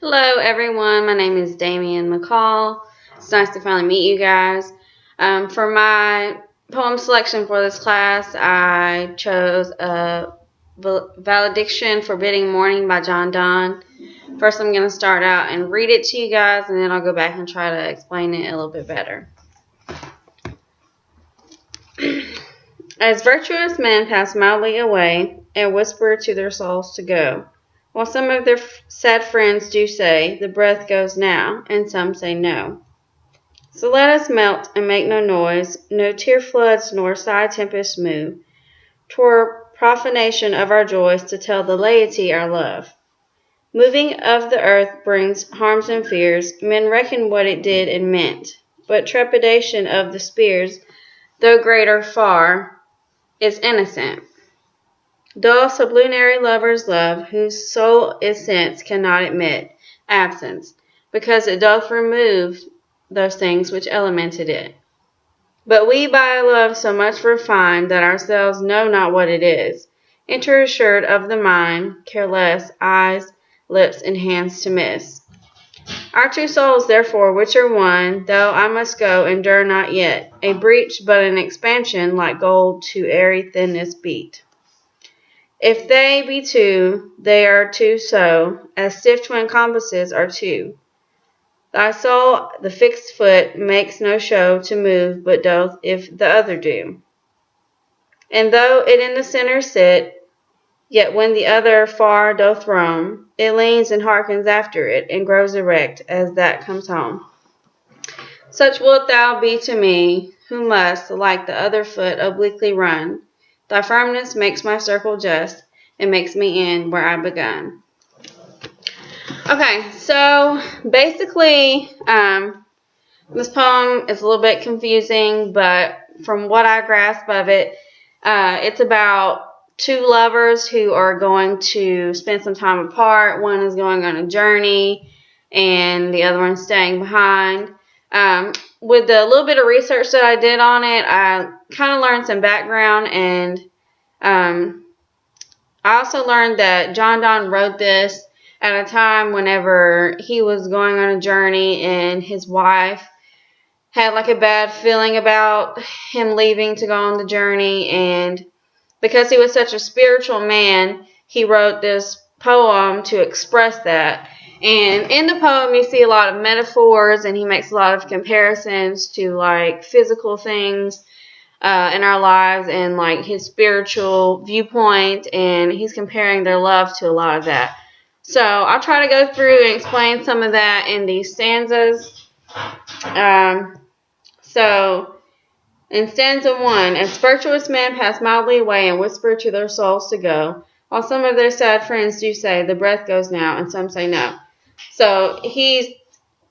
Hello everyone, my name is Damian McCall. It's nice to finally meet you guys. For my poem selection for this class, I chose Valediction, Forbidding Mourning by John Donne. First I'm going to start out and read it to you guys, and then I'll go back and try to explain it a little bit better. As virtuous men pass mildly away and whisper to their souls to go, while some of their sad friends do say, the breath goes now, and some say no. So let us melt and make no noise, no tear floods nor sigh tempests move. 'Twere profanation of our joys to tell the laity our love. Moving of the earth brings harms and fears, men reckon what it did and meant. But trepidation of the spears, though greater far, is innocent. Dull sublunary lovers love, whose soul is sense cannot admit absence, because it doth remove those things which elemented it. But we by a love so much refined that ourselves know not what it is, enter assured of the mind, careless, eyes, lips, and hands to miss. Our two souls therefore which are one, though I must go, endure not yet a breach, but an expansion like gold to airy thinness beat. If they be two, they are two so, as stiff twin compasses are two. Thy soul, the fixed foot, makes no show to move, but doth if the other do. And though it in the centre sit, yet when the other far doth roam, it leans and hearkens after it, and grows erect as that comes home. Such wilt thou be to me, who must, like the other foot, obliquely run. Thy firmness makes my circle just, and makes me end where I begun. Okay, so basically, this poem is a little bit confusing, but from what I grasp of it, it's about two lovers who are going to spend some time apart. One is going on a journey, and the other one's staying behind. With the little bit of research that I did on it, I kind of learned some background, and I also learned that John Donne wrote this at a time whenever he was going on a journey and his wife had like a bad feeling about him leaving to go on the journey, and because he was such a spiritual man, he wrote this poem to express that. And in the poem, you see a lot of metaphors, and he makes a lot of comparisons to like physical things in our lives and like his spiritual viewpoint, and he's comparing their love to a lot of that. So I'll try to go through and explain some of that in these stanzas. So in stanza 1, as virtuous men pass mildly away and whisper to their souls to go, while some of their sad friends do say, the breath goes now, and some say no. So he's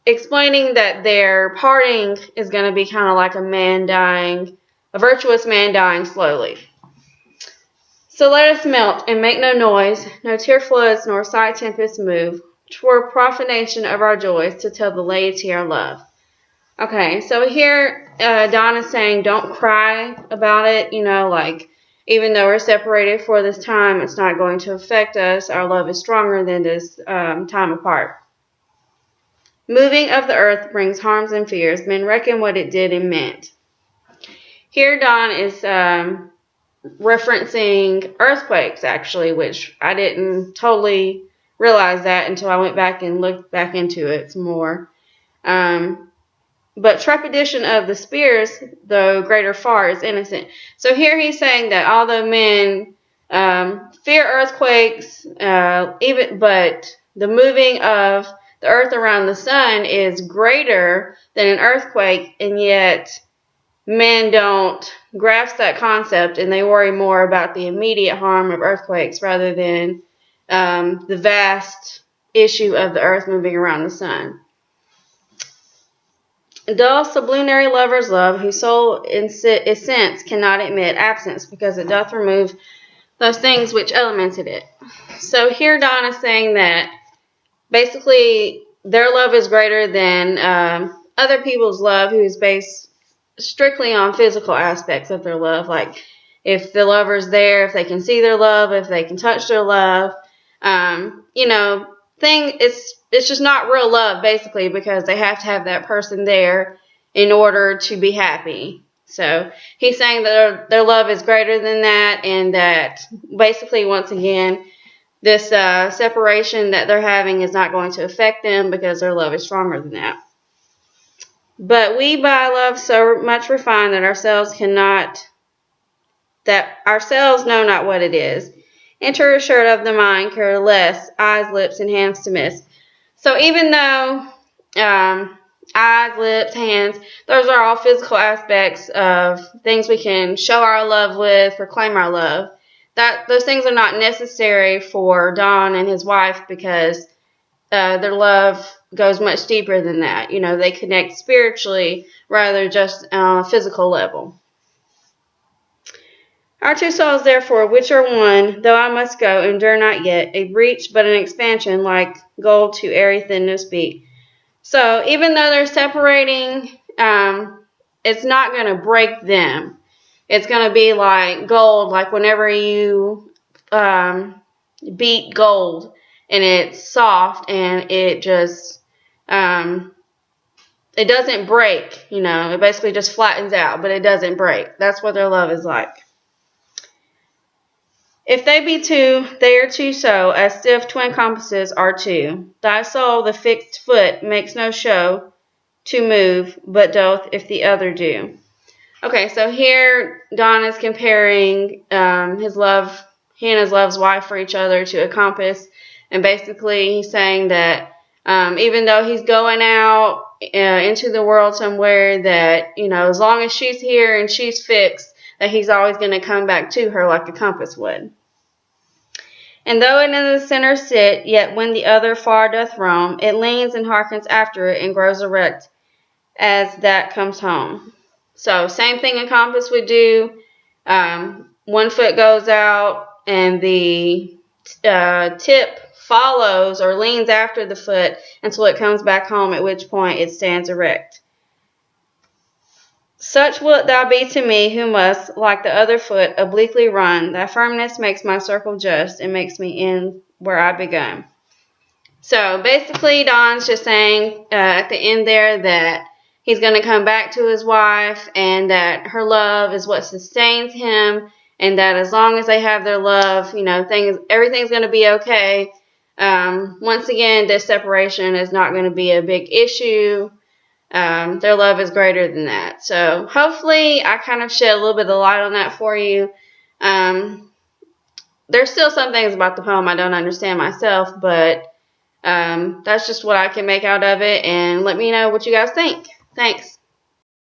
explaining that their parting is going to be kind of like a virtuous man dying slowly. So let us melt and make no noise, no tear floods nor sigh tempests move. 'Twere profanation of our joys to tell the laity our love. Okay, so here Donne is saying don't cry about it, like even though we're separated for this time, it's not going to affect us. Our love is stronger than this time apart. Moving of the earth brings harms and fears, men reckon what it did and meant. Here Donne is referencing earthquakes, actually, which I didn't totally realize that until I went back and looked back into it some more. But trepidation of the spears, though greater far, is innocent. So here he's saying that although men fear earthquakes, but the moving of the earth around the sun is greater than an earthquake, and yet men don't grasp that concept, and they worry more about the immediate harm of earthquakes rather than the vast issue of the earth moving around the sun. Dull sublunary lovers love, whose soul is sense cannot admit absence, because it doth remove those things which elemented it. So here Donne is saying that basically their love is greater than other people's love, who's based strictly on physical aspects of their love, like if the lover's there, if they can see their love, if they can touch their love. thing. It's just not real love, basically, because they have to have that person there in order to be happy. So he's saying that their love is greater than that, and that basically, once again, this separation that they're having is not going to affect them because their love is stronger than that. But we by love so much refine that ourselves know not what it is. Enter assured of the mind, care less, eyes, lips, and hands to miss. So even though eyes, lips, hands, those are all physical aspects of things we can show our love with, proclaim our love. Those things are not necessary for Don and his wife because their love goes much deeper than that. They connect spiritually rather just on a physical level. Our two souls, therefore, which are one, though I must go, endure not yet a breach, but an expansion, like gold to airy thinness beat. So even though they're separating, it's not going to break them. It's going to be like gold, like whenever you beat gold, and it's soft, and it just it doesn't break. It basically just flattens out, but it doesn't break. That's what their love is like. If they be two, they are two so, as stiff twin compasses are two. Thy soul, the fixed foot, makes no show to move, but doth if the other do. Okay, so here Don is comparing his love, he and his love's wife for each other to a compass, and basically he's saying that even though he's going out into the world somewhere, that as long as she's here and she's fixed, that he's always going to come back to her like a compass would. And though it in the center sit, yet when the other far doth roam, it leans and hearkens after it, and grows erect as that comes home. So same thing a compass would do. One foot goes out, and the tip follows or leans after the foot until it comes back home, at which point it stands erect. Such wilt thou be to me, who must, like the other foot, obliquely run. Thy firmness makes my circle just, and makes me end where I begun. So basically, Don's just saying at the end there that he's going to come back to his wife, and that her love is what sustains him, and that as long as they have their love, everything's going to be okay. Once again, this separation is not going to be a big issue. Their love is greater than that. So hopefully I kind of shed a little bit of light on that for you. There's still some things about the poem I don't understand myself, but that's just what I can make out of it, and let me know what you guys think. Thanks.